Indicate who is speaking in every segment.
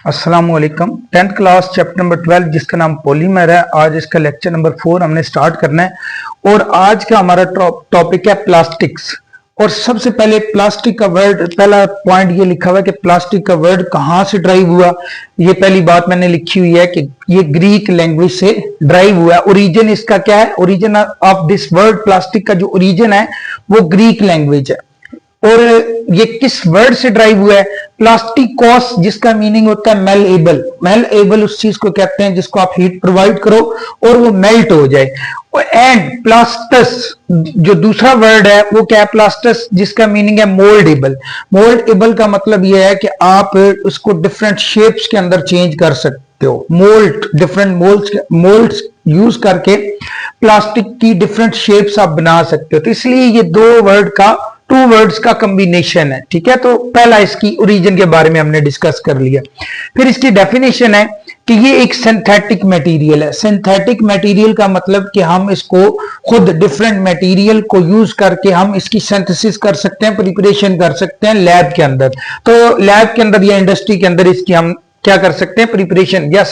Speaker 1: अस्सलाम वालेकुम। 10th class chapter number 12 जिसका नाम पॉलीमर है। आज इसका लेक्चर नंबर 4 हमने स्टार्ट करना है और आज का हमारा टॉपिक है प्लास्टिक्स। और सबसे पहले प्लास्टिक का वर्ड, पहला पॉइंट ये लिखा हुआ है कि प्लास्टिक का वर्ड कहां से ड्राइव हुआ। ये पहली बात मैंने लिखी हुई है कि ये ग्रीक लैंग्वेज से ड्राइव हुआ है। ओरिजिन इसका क्या है? Origin of this word plastic का जो ओरिजिन है वो ग्रीक लैंग्वेज है। और ये किस वर्ड से ड्राइव हुआ है? प्लास्टिकोस, जिसका मीनिंग होता है मेलेबल। मेलेबल उस चीज को कहते हैं जिसको आप हीट प्रोवाइड करो और वो मेल्ट हो जाए। एंड प्लास्टस, जो दूसरा वर्ड है वो क्या है? प्लास्टस, जिसका मीनिंग है मोल्डेबल। मोल्डेबल का मतलब ये है कि आप उसको डिफरेंट शेप्स के अंदर चेंज कर सकते हो। मोल्ड, डिफरेंट मोल्ड्स यूज करके प्लास्टिक की डिफरेंट शेप्स आप बना सकते हो। तो इसलिए ये टू वर्ड्स का कॉम्बिनेशन है। ठीक है, तो पहला इसकी ओरिजिन के बारे में हमने डिस्कस कर लिया। फिर इसकी डेफिनेशन है कि ये एक सिंथेटिक मटेरियल है। सिंथेटिक मटेरियल का मतलब कि हम इसको खुद डिफरेंट मटेरियल को यूज करके हम इसकी सिंथेसिस कर सकते हैं, प्रिपरेशन कर सकते हैं लैब के अंदर। तो लैब के अंदर या इंडस्ट्री के अंदर इसकी हम क्या कर सकते हैं? प्रिपरेशन या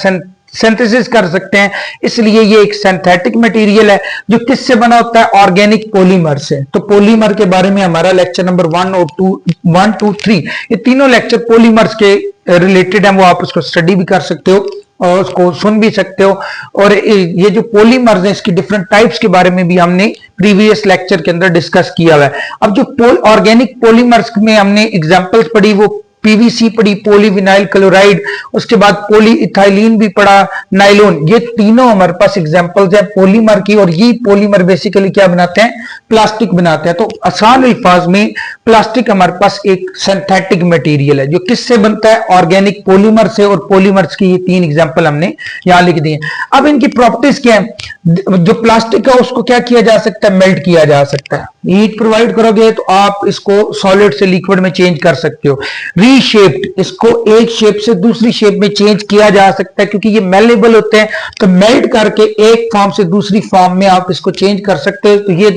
Speaker 1: सिंथेसिस कर सकते हैं। इसलिए ये एक सिंथेटिक मटेरियल है जो किससे बना होता है? ऑर्गेनिक पॉलीमर से। तो पॉलीमर के बारे में हमारा लेक्चर नंबर 1 2 3 ये तीनों लेक्चर पॉलीमर्स के रिलेटेड हैं। वो आप उसको स्टडी भी कर सकते हो और उसको सुन भी सकते हो। और ये जो पॉलीमर्स हैं इसकी डिफरेंट टाइप्स के बारे में भी हमने प्रीवियस लेक्चर के अंदर डिस्कस किया हुआ है। अब जो ऑर्गेनिक पॉलीमर्स में हमने एग्जांपल्स पढ़ी, वो पीवीसी पड़ी, पॉलीविनाइल क्लोराइड, उसके बाद पॉलीइथाइलिन भी पड़ा, नाइलॉन। ये तीनों हमारे पास एग्जांपल्स है पॉलीमर की। और ये पॉलीमर बेसिकली क्या बनाते हैं? प्लास्टिक बनाते हैं। तो आसान अल्फाज में प्लास्टिक हमारे पास एक सिंथेटिक मटेरियल है जो किससे बनता है? ऑर्गेनिक पॉलीमर से। और पॉलीमर्स की ये तीन एग्जांपल हमने यहां लिख दिए। अब इनकी प्रॉपर्टीज क्या है? जो प्लास्टिक है उसको क्या किया जा सकता है? मेल्ट किया जा सकता है। हीट प्रोवाइड करोगे तो आप इसको सॉलिड से लिक्विड में चेंज कर सकते हो। रीशेप्ड, इसको एक शेप से दूसरी शेप में चेंज किया जा सकता है क्योंकि ये मेलेबल होते हैं। तो मेल्ट करके एक फॉर्म से दूसरी फॉर्म में आप इसको चेंज कर सकते हो। तो ये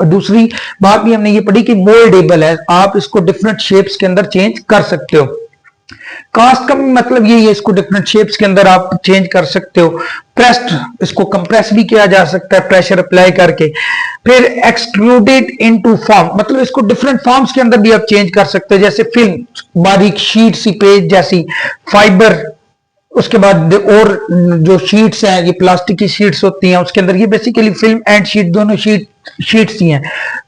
Speaker 1: दूसरी बात भी हमने ये पढ़ी कि मोल्डेबल है, आप इसको डिफरेंट शेप्स के अंदर चेंज कर सकते हो। कास्ट का मतलब ये है, इसको डिफरेंट शेप्स के अंदर आप चेंज कर सकते हो। प्रेस्ड, इसको कंप्रेस भी किया जा सकता है प्रेशर अप्लाई करके। फिर एक्सट्रूडेड इनटू फॉर्म, मतलब इसको डिफरेंट फॉर्म्स के अंदर भी आप चेंज कर सकते हो, जैसे फिल्म, बारीक शीट सी पेज जैसी, फाइबर। उसके बाद और जो शीट्स हैं ये प्लास्टिक की शीट्स होती हैं, उसके अंदर ये बेसिकली फिल्म एंड शीट दोनों शीट्स ही हैं।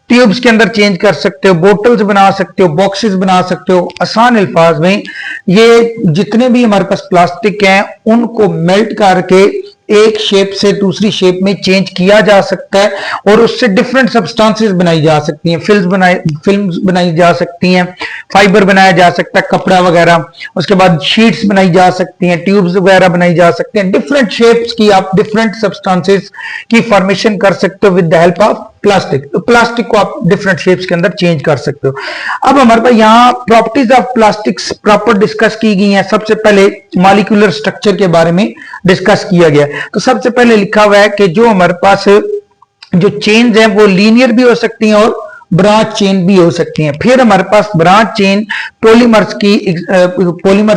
Speaker 1: ट्यूब्स के अंदर चेंज कर सकते हो, बोटल्स बना सकते हो, बॉक्सेस बना सकते हो। आसान अल्फाज में ये जितने भी हमारे पास प्लास्टिक हैं उनको मेल्ट करके एक शेप से दूसरी शेप में चेंज किया जा सकता है और उससे डिफरेंट सब्सटेंसेस बनाई जा सकती हैं। फिल्म्स बनाई जा सकती हैं, फाइबर बनाया जा सकता है, कपड़ा वगैरह। उसके बाद शीट्स बनाई जा सकती हैं, ट्यूब्स वगैरह बनाई जा सकते हैं। डिफरेंट शेप्स की आप डिफरेंट सब्सटेंसेस की फॉर्मेशन कर सकते हो with the help of plastic. तो प्लास्टिक को आप डिफरेंट शेप्स के अंदर चेंज कर सकते हो। अब हमारे पास यहाँ properties of plastics proper discuss की गई हैं। सबसे पहले मॉलिक्यूलर स्ट्रक्चर के बारे में डिस्कस किया गया। तो सबसे पहले लिखा हुआ है कि जो हमारे पास जो चेन्स हैं वो लीनियर भी हो सकती हैं और ब्रांच चेन भी हो सकती हैं। फिर हमारे पास ब्रांच चेन पॉलीमर्स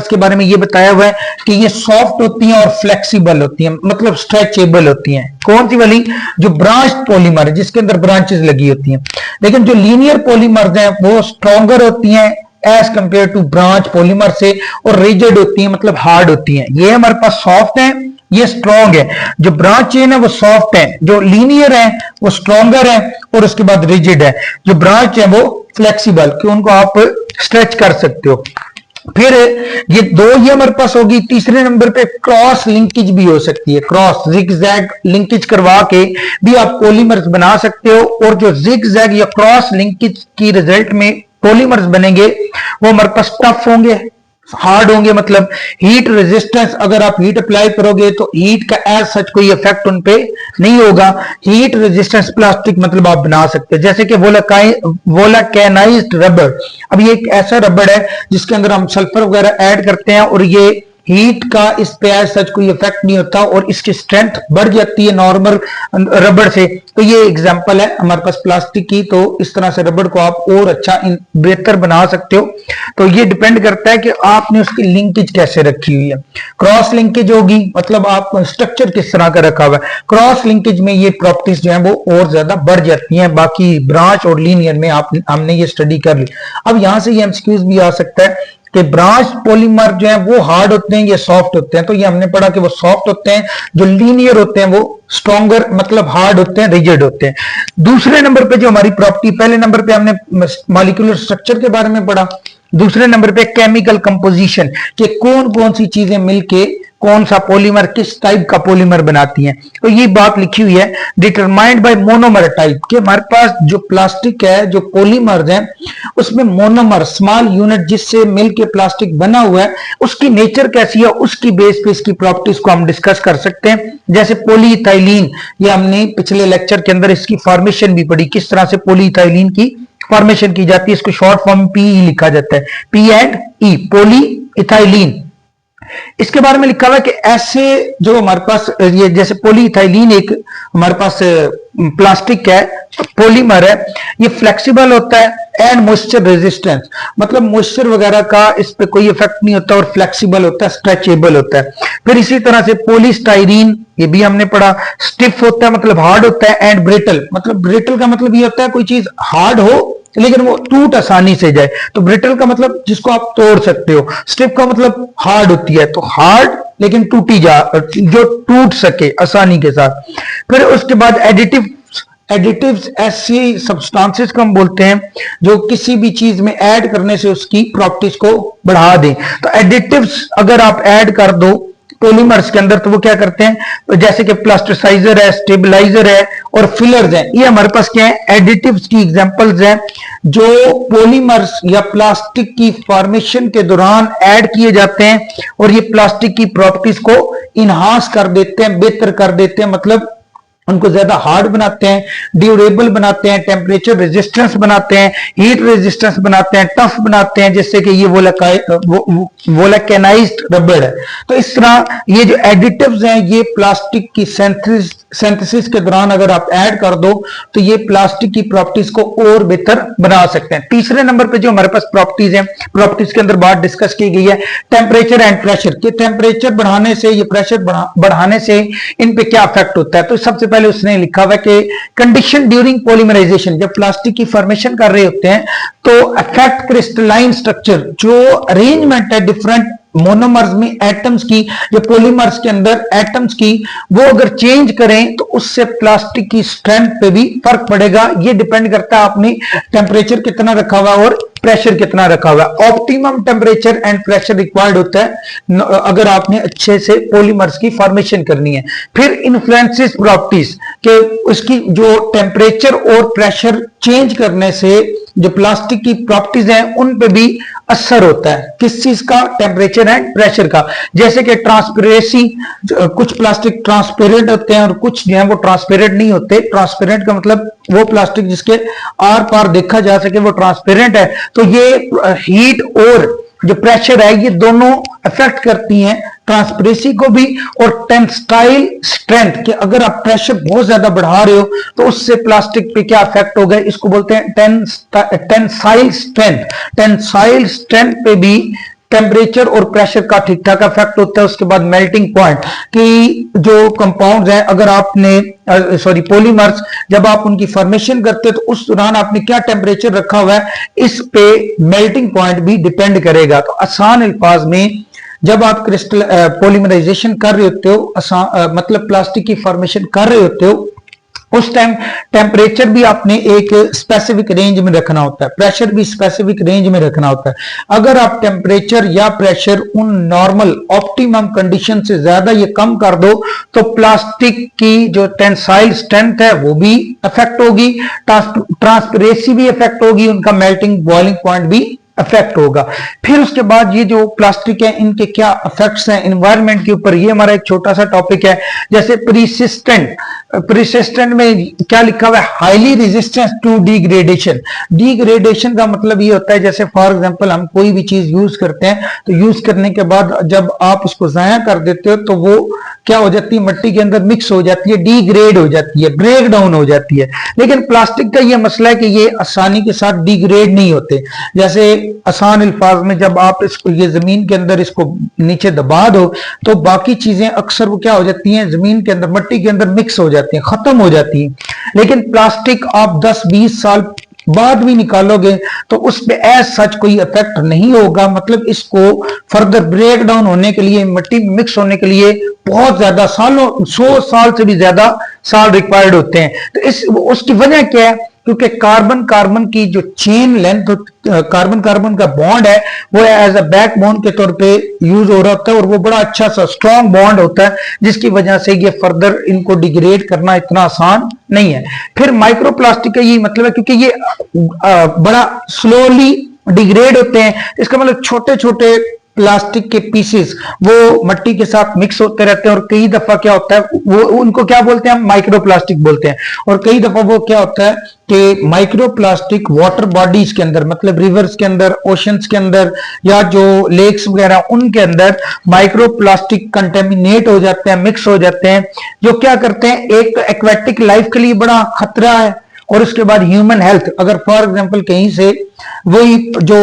Speaker 1: के बारे में ये बताया हुआ है कि ये सॉफ्ट होती हैं और फ्लेक्सिबल होती हैं, मतलब स्ट्रेचेबल होती हैं। कौन सी वाली? जो ब्रांच पॉलीमर है जिसके अंदर ब्रांचेस लगी होती हैं। लेकिन जो लीनियर पॉलीमर्स हैं वो स्ट्रॉन्गर होती हैं as compare to branch polymer से, और रिजिड होती हैं, मतलब हार्ड होती हैं। ये हमारे पास सॉफ्ट है, ये स्ट्रॉन्ग है। जो ब्रांच चेन है वो सॉफ्ट है, जो लीनियर है वो स्ट्रॉन्गर है और उसके बाद रिजिड है। जो ब्रांच है वो फ्लेक्सिबल, कि उनको आप स्ट्रेच कर सकते हो। फिर ये दो ही हमारे पास होगी। तीसरे नंबर पे क्रॉस लिंकेज भी हो सकती है। क्रॉस जिगजैग लिंकेज करवा के भी आप पॉलीमर्स बना सकते हो। और जो जिगजैग या क्रॉस लिंकेज की रिजल्ट में पॉलीमर्स बनेंगे वो हमारे पास टफ होंगे, हार्ड होंगे, मतलब हीट रेजिस्टेंस। अगर आप हीट अप्लाई करोगे तो हीट का एज सच कोई इफेक्ट उन पे नहीं होगा। हीट रेजिस्टेंस प्लास्टिक मतलब आप बना सकते हैं, जैसे कि वोलाकानाइज्ड रबर। अब ये एक ऐसा रबर है जिसके अंदर हम सल्फर वगैरह ऐड करते हैं और ये हीट का इस पे एज सच कोई इफेक्ट नहीं होता और इसकी स्ट्रेंथ बढ़ जाती है नॉर्मल रबड़ से। तो ये एग्जांपल है हमारे पास प्लास्टिक की, तो इस तरह से रबड़ को आप और अच्छा बेहतर बना सकते हो। तो ये डिपेंड करता है कि आपने उसकी लिंकेज कैसे रखी हुई है। क्रॉस लिंकेज होगी, मतलब आप स्ट्रक्चर किस तरह का रखा हुआ है। क्रॉस लिंकेज में ये प्रॉपर्टीज जो है वो और ज्यादा बढ़ जाती हैं, बाकी ब्रांच और लीनियर में हमने ये स्टडी कर ली। अब यहां से ये एमसीक्यूज भी आ सकता है कि ब्रांच पॉलीमर जो है वो हार्ड होते हैं या सॉफ्ट होते हैं। तो ये हमने पढ़ा कि वो सॉफ्ट होते हैं, जो लीनियर होते हैं वो स्ट्रॉन्गर मतलब हार्ड होते हैं, रिजिड होते हैं। दूसरे नंबर पे जो हमारी प्रॉपर्टी, पहले नंबर पे हमने मॉलिक्यूलर स्ट्रक्चर के बारे में पढ़ा, दूसरे नंबर पे केमिकल कंपोजिशन, कि कौन कौन सी चीजें मिलके कौन सा पॉलीमर किस टाइप का पॉलीमर बनाती हैं। तो ये बात लिखी हुई है डिटरमाइंड बाय मोनोमर टाइप, कि हमारे पास जो प्लास्टिक है, जो पॉलीमर्स हैं, उसमें मोनोमर स्मॉल यूनिट जिससे मिलके प्लास्टिक बना हुआ है, उसकी नेचर कैसी है, उसकी बेस पे इसकी प्रॉपर्टीज को हम डिस्कस कर सकते हैं। जैसे पॉलीइथाइलीन, ये हमने पिछले लेक्चर के अंदर इसकी फॉर्मेशन भी पढ़ी, किस तरह से पॉलीइथाइलीन की फॉर्मेशन की जाती है। इसको शॉर्ट फॉर्म पीई लिखा जाता है, पी एंड ई, पॉलीइथाइलीन। इसके बारे में लिखा हुआ है कि ऐसे जो हमारे पास ये जैसे पॉलीइथाइलीन एक हमारे पास प्लास्टिक है, पॉलीमर है, ये फ्लेक्सिबल होता है एंड मॉइस्चर रेजिस्टेंस, मतलब मॉइस्चर वगैरह का इस पे कोई इफेक्ट नहीं होता और फ्लेक्सिबल होता है, स्ट्रेचेबल होता है। फिर इसी तरह से पॉलीस्टाइरीन, ये भी हमने पढ़ा, स्टिफ होता है मतलब हार्ड होता है, एंड ब्रिटल, मतलब ब्रिटल का मतलब ये होता है कोई चीज हार्ड हो लेकिन वो टूट आसानी से जाए। तो ब्रिटल का मतलब जिसको आप तोड़ सकते हो, स्टिफ का मतलब हार्ड होती है, तो हार्ड लेकिन टूटी जो टूट सके आसानी के साथ। फिर उसके बाद एडिटिव्स ऐसी सब्सटेंसेस को हम बोलते हैं जो किसी भी चीज में ऐड करने से उसकी प्रॉपर्टीज को बढ़ा दें। तो एडिटिव्स अगर आप ऐड कर दो पॉलीमर्स के अंदर तो वो क्या करते हैं, जैसे कि प्लास्टिसाइजर है, स्टेबलाइजर है और फिलर्स हैं, ये हमारे पास क्या है, एडिटिव्स की एग्जांपल्स हैं जो पॉलीमर्स या प्लास्टिक की फॉर्मेशन के दौरान ऐड किए जाते हैं और ये प्लास्टिक की प्रॉपर्टीज को इनहांस कर देते हैं, बेहतर कर देते हैं, मतलब उनको ज्यादा हार्ड बनाते हैं, ड्यूरेबल बनाते हैं, टेम्परेचर रेजिस्टेंस बनाते हैं, हीट रेजिस्टेंस बनाते हैं, टफ बनाते हैं, जैसे कि ये वोलेकेनाइज्ड रबड़ है। तो इस तरह ये जो एडिटिव्स हैं ये प्लास्टिक की सिंथेसिस के दौरान अगर आप ऐड कर दो तो ये प्लास्टिक की प्रॉपर्टीज को और बेहतर बना सकते हैं। तीसरे नंबर पे जो हमारे पास प्रॉपर्टीज हैं, प्रॉपर्टीज के अंदर बात डिस्कस की गई है टेम्परेचर एंड प्रेशर, कि टेम्परेचर बढ़ाने से, ये प्रेशर बढ़ाने से इन पे क्या इफेक्ट होता है। तो सबसे पहले उसने लिखा हुआ है कि कंडीशन ड्यूरिंग पॉलीमराइजेशन, जब प्लास्टिक की फॉर्मेशन कर रहे होते हैं तो अफेक्ट क्रिस्टलाइन स्ट्रक्चर, जो अरेंजमेंट है डिफरेंट मोनोमर्स में एटम्स की, जो पॉलीमर्स के अंदर एटम्स की, वो अगर चेंज करें तो उससे प्लास्टिक की स्ट्रेंथ पे भी फर्क पड़ेगा। ये डिपेंड करता है आपने टेम्परेचर कितना रखा हुआ और प्रेशर कितना रखा हुआ है। Optimum temperature and pressure required होता है अगर आपने अच्छे से पॉलीमर्स की फॉर्मेशन करनी है। फिर इन्फ्लुएंसेस प्रॉपर्टीज के उसकी जो टेम्परेचर और प्रेशर चेंज करने से जो प्लास्टिक की प्रॉपर्टीज हैं उन पे भी असर होता है, किस चीज का, टेम्परेचर एंड प्रेशर का। जैसे कि ट्रांसपेरेंसी, कुछ प्लास्टिक ट्रांसपेरेंट होते हैं और कुछ जो है वो ट्रांसपेरेंट नहीं होते। ट्रांसपेरेंट का मतलब वो प्लास्टिक जिसके आर पार देखा जा सके वो ट्रांसपेरेंट है। तो ये हीट और जो प्रेशर है ये दोनों अफेक्ट करती हैं ट्रांसपेरेंसी को भी और टेंसाइल स्ट्रेंथ, कि अगर आप प्रेशर बहुत ज्यादा बढ़ा रहे हो तो उससे प्लास्टिक पे क्या इफेक्ट होगा, इसको बोलते हैं टेंसाइल स्ट्रेंथ। टेंसाइल स्ट्रेंथ पे भी टेम्परेचर और प्रेशर का ठीक ठाक इफेक्ट होता है। उसके बाद मेल्टिंग पॉइंट, कि जो कंपाउंड्स हैं अगर आपने पॉलीमर्स जब आप उनकी फॉर्मेशन करते हो तो उस दौरान आपने क्या टेम्परेचर रखा हुआ है, इस पे मेल्टिंग पॉइंट भी डिपेंड करेगा। तो आसान अल्फाज में जब आप क्रिस्टल पॉलीमराइजेशन कर रहे होते हो, मतलब प्लास्टिक की फॉर्मेशन कर रहे होते हो, उस टाइम टेम्परेचर भी आपने एक स्पेसिफिक रेंज में रखना होता है, प्रेशर भी स्पेसिफिक रेंज में रखना होता है। अगर आप टेम्परेचर या प्रेशर उन नॉर्मल ऑप्टिमम कंडीशन से ज्यादा ये कम कर दो तो प्लास्टिक की जो टेंसाइल स्ट्रेंथ है वो भी अफेक्ट होगी, ट्रांसपेरेंसी भी अफेक्ट होगी, उनका मेल्टिंग बॉइलिंग पॉइंट भी इफेक्ट होगा। फिर उसके बाद ये जो प्लास्टिक है इनके क्या इफेक्ट्स हैं एनवायरनमेंट के ऊपर, ये हमारा एक छोटा सा टॉपिक है। जैसे प्रीसिस्टेंट परसिस्टेंट में क्या लिखा हुआ है, highly resistance to degradation. Degradation का मतलब ये होता है जैसे फॉर एग्जांपल हम कोई भी चीज यूज करते हैं तो यूज करने के बाद जब आप उसको जाया कर देते हो तो वो क्या हो जाती है, मिट्टी के अंदर मिक्स हो जाती है, डिग्रेड हो जाती है, ब्रेक डाउन हो जाती है। लेकिन प्लास्टिक का ये मसला है कि ये आसानी के साथ डिग्रेड नहीं होते। जैसे आसान अल्फाज में जब आप इसको ये जमीन के अंदर इसको नीचे दबा दो तो बाकी चीजें अक्सर वो क्या हो जाती हैं, जमीन के अंदर मिट्टी के अंदर मिक्स हो जाती हैं, खत्म हो जाती हैं। लेकिन प्लास्टिक आप 10-20 साल बाद भी निकालोगे तो उस पे एज सच कोई इफेक्ट नहीं होगा। मतलब इसको फर्दर ब्रेक डाउन होने के लिए, मिट्टी मिक्स होने के लिए बहुत ज्यादा सालों, 100 साल से भी ज्यादा साल रिक्वायर्ड होते हैं। तो इस उसकी वजह क्या है, क्योंकि कार्बन कार्बन की जो चेन लेंथ, कार्बन कार्बन का बॉन्ड है वो एज अ बैक बॉन्ड के तौर पे यूज हो रहा होता है और वो बड़ा अच्छा सा स्ट्रॉन्ग बॉन्ड होता है, जिसकी वजह से ये फर्दर इनको डिग्रेड करना इतना आसान नहीं है। फिर माइक्रोप्लास्टिक का ये मतलब है क्योंकि ये बड़ा स्लोली डिग्रेड होते हैं, इसका मतलब छोटे छोटे प्लास्टिक के पीसेस वो मिट्टी के साथ मिक्स होते रहते हैं और कई दफा क्या होता है, वो उनको क्या बोलते हैं, हम माइक्रोप्लास्टिक बोलते हैं। और कई दफा वो क्या होता है कि माइक्रोप्लास्टिक वाटर बॉडीज के अंदर, मतलब रिवर्स के अंदर, ओशंस के अंदर या जो लेक्स वगैरह उनके अंदर माइक्रोप्लास्टिक कंटेमिनेट हो जाते हैं, मिक्स हो जाते हैं, जो क्या करते हैं, एक एक्वेटिक लाइफ के लिए बड़ा खतरा है। और उसके बाद ह्यूमन हेल्थ, अगर फॉर एग्जांपल कहीं से वही जो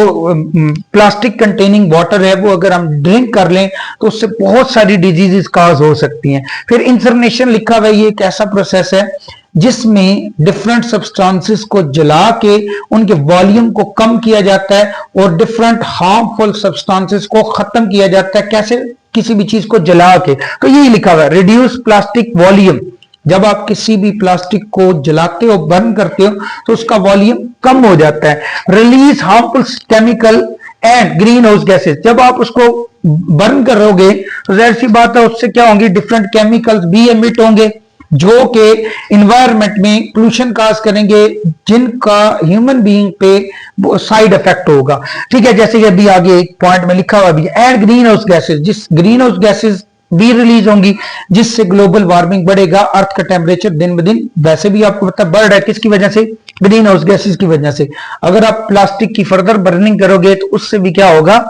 Speaker 1: प्लास्टिक कंटेनिंग वाटर है वो अगर हम ड्रिंक कर लें तो उससे बहुत सारी डिजीजेस काज हो सकती हैं। फिर इंसरनेशन लिखा हुआ है, ये एक ऐसा प्रोसेस है जिसमें डिफरेंट सब्सटेंसेस को जला के उनके वॉल्यूम को कम किया जाता है और डिफरेंट हार्मफुल सब्सटेंसेस को खत्म किया जाता है। कैसे? किसी भी चीज को जला के। तो यही लिखा हुआ है, रिड्यूस प्लास्टिक वॉल्यूम। जब आप किसी भी प्लास्टिक को जलाते हो, बर्न करते हो तो उसका वॉल्यूम कम हो जाता है। Release harmful chemical and green house gases. जब आप उसको बर्न करोगे तो जाहिर सी बात है उससे क्या होंगी, डिफरेंट केमिकल्स भी एमिट होंगे जो कि इन्वायरमेंट में पोल्यूशन काज करेंगे, जिनका ह्यूमन बीइंग पे साइड इफेक्ट होगा। ठीक है, जैसे कि अभी आगे एक पॉइंट में लिखा हुआ भी, एंड ग्रीन हाउस गैसेस, जिस ग्रीन हाउस गैसेस भी रिलीज होंगी जिससे ग्लोबल वार्मिंग बढ़ेगा। अर्थ का टेम्परेचर दिन ब दिन वैसे भी आपको पता बढ़ रहा है, किसकी वजह से, ग्रीन हाउस गैसेस की वजह से। अगर आप प्लास्टिक की फर्दर बर्निंग करोगे तो उससे भी क्या होगा,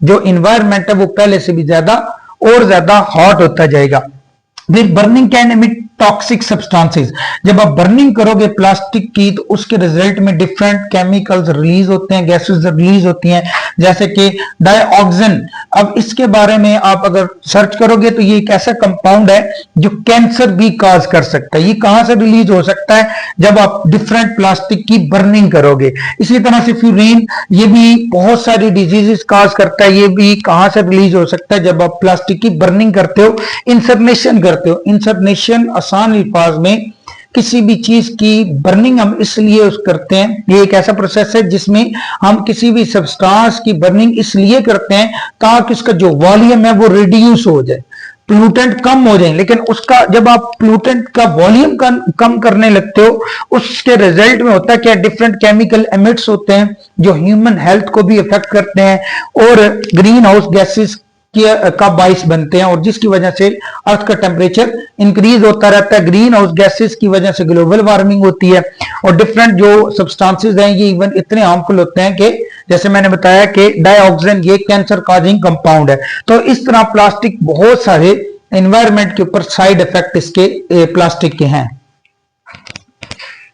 Speaker 1: जो इन्वायरमेंट है वो पहले से भी ज्यादा और ज्यादा हॉट होता जाएगा। फिर burning can emit toxic substances. जब आप बर्निंग करोगे प्लास्टिक की तो उसके रिजल्ट में डिफरेंट केमिकल्स रिलीज होते हैं, गैसेस रिलीज होती हैं, जैसे कि डाइऑक्सिन। अब इसके बारे में आप अगर सर्च करोगे तो ये एक ऐसा कंपाउंड है जो कैंसर भी काज कर सकता है। ये कहां से रिलीज हो सकता है, जब आप डिफरेंट प्लास्टिक की बर्निंग करोगे। इसी तरह से फ्यूरेन, ये भी बहुत सारी डिजीजेस काज करता है। ये भी कहां से रिलीज हो सकता है, जब आप प्लास्टिक की बर्निंग करते हो, इंसरनेशन करते हो। इंसरनेशन आसान अल्फाज में किसी भी चीज की बर्निंग हम इसलिए करते हैं, ये एक ऐसा प्रोसेस है जिसमें हम किसी भी सब्सटेंस की बर्निंग इसलिए करते हैं ताकि उसका जो वॉल्यूम है वो रिड्यूस हो जाए, प्लूटेंट कम हो जाए। लेकिन उसका जब आप प्लूटेंट का वॉल्यूम कम करने लगते हो, उसके रिजल्ट में होता है क्या, डिफरेंट केमिकल एमिट्स होते हैं जो ह्यूमन हेल्थ को भी इफेक्ट करते हैं और ग्रीन हाउस गैसेस का बाइस बनते हैं, और जिसकी वजह से अर्थ का टेम्परेचर इंक्रीज होता रहता है। ग्रीन हाउस गैसेस की वजह से ग्लोबल वार्मिंग होती है और डिफरेंट जो सब्सटेंसेस हैं ये इवन इतने हार्मफुल होते हैं कि जैसे मैंने बताया कि डाइऑक्सिन ये कैंसर कॉजिंग कंपाउंड है। तो इस तरह प्लास्टिक बहुत सारे एनवायरनमेंट के ऊपर साइड इफेक्ट इसके प्लास्टिक के हैं।